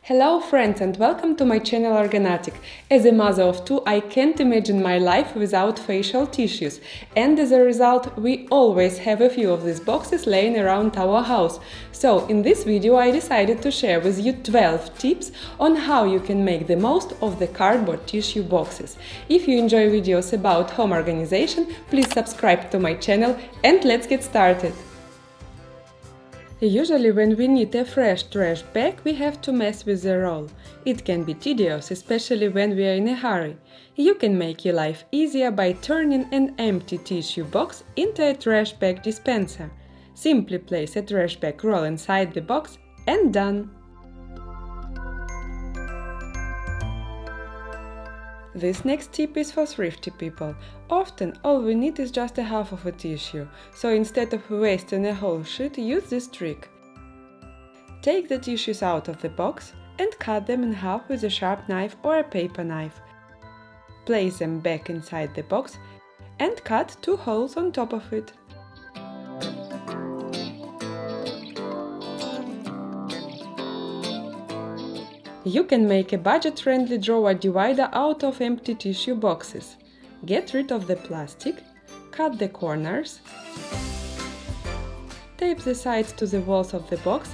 Hello friends and welcome to my channel OrgaNatic. As a mother of two, I can't imagine my life without facial tissues, and as a result we always have a few of these boxes laying around our house. So in this video I decided to share with you 12 tips on how you can make the most of the cardboard tissue boxes. If you enjoy videos about home organization, please subscribe to my channel and let's get started. Usually when we need a fresh trash bag, we have to mess with the roll. It can be tedious, especially when we are in a hurry. You can make your life easier by turning an empty tissue box into a trash bag dispenser. Simply place a trash bag roll inside the box and done! This next tip is for thrifty people. Often all we need is just a half of a tissue, so instead of wasting a whole sheet, use this trick. Take the tissues out of the box and cut them in half with a sharp knife or a paper knife. Place them back inside the box and cut 2 holes on top of it. You can make a budget-friendly drawer divider out of empty tissue boxes. Get rid of the plastic, cut the corners, tape the sides to the walls of the box,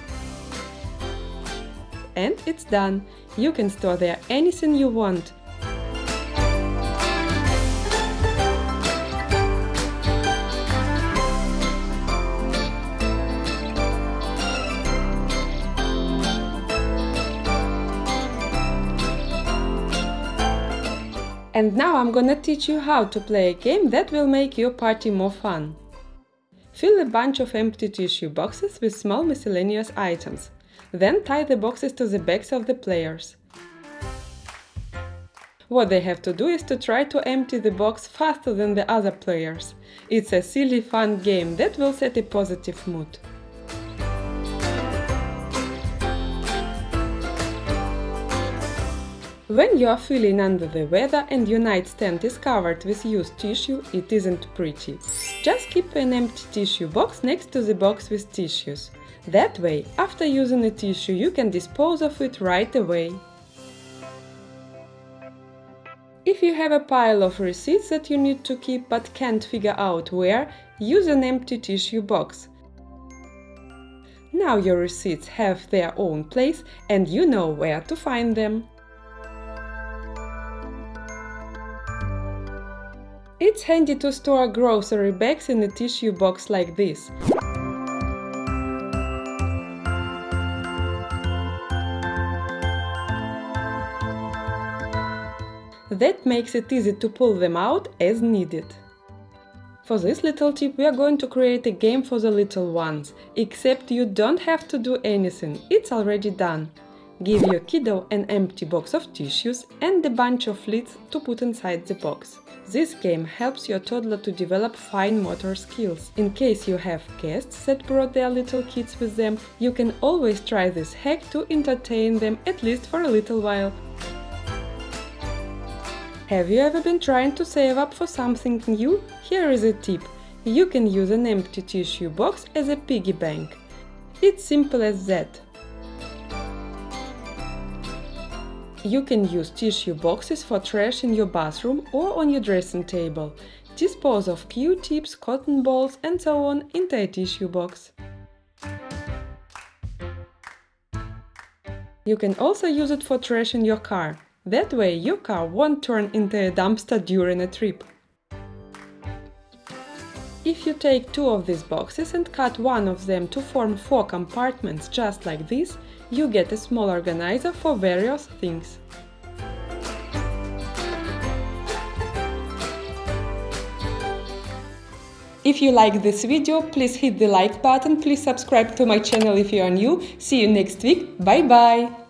and it's done! You can store there anything you want. And now I'm gonna teach you how to play a game that will make your party more fun. Fill a bunch of empty tissue boxes with small miscellaneous items. Then tie the boxes to the backs of the players. What they have to do is to try to empty the box faster than the other players. It's a silly, fun game that will set a positive mood. When you are feeling under the weather and your nightstand is covered with used tissue, it isn't pretty. Just keep an empty tissue box next to the box with tissues. That way, after using a tissue, you can dispose of it right away. If you have a pile of receipts that you need to keep but can't figure out where, use an empty tissue box. Now your receipts have their own place and you know where to find them. It's handy to store grocery bags in a tissue box like this. That makes it easy to pull them out as needed. For this little tip we are going to create a game for the little ones, except you don't have to do anything, it's already done. Give your kiddo an empty box of tissues and a bunch of lids to put inside the box. This game helps your toddler to develop fine motor skills. In case you have guests that brought their little kids with them, you can always try this hack to entertain them at least for a little while. Have you ever been trying to save up for something new? Here is a tip. You can use an empty tissue box as a piggy bank. It's simple as that. You can use tissue boxes for trash in your bathroom or on your dressing table. Dispose of Q-tips, cotton balls and so on into a tissue box. You can also use it for trash in your car. That way your car won't turn into a dumpster during a trip. If you take 2 of these boxes and cut one of them to form 4 compartments just like this, you get a small organizer for various things. If you like this video, please hit the like button, please subscribe to my channel if you are new. See you next week, bye bye!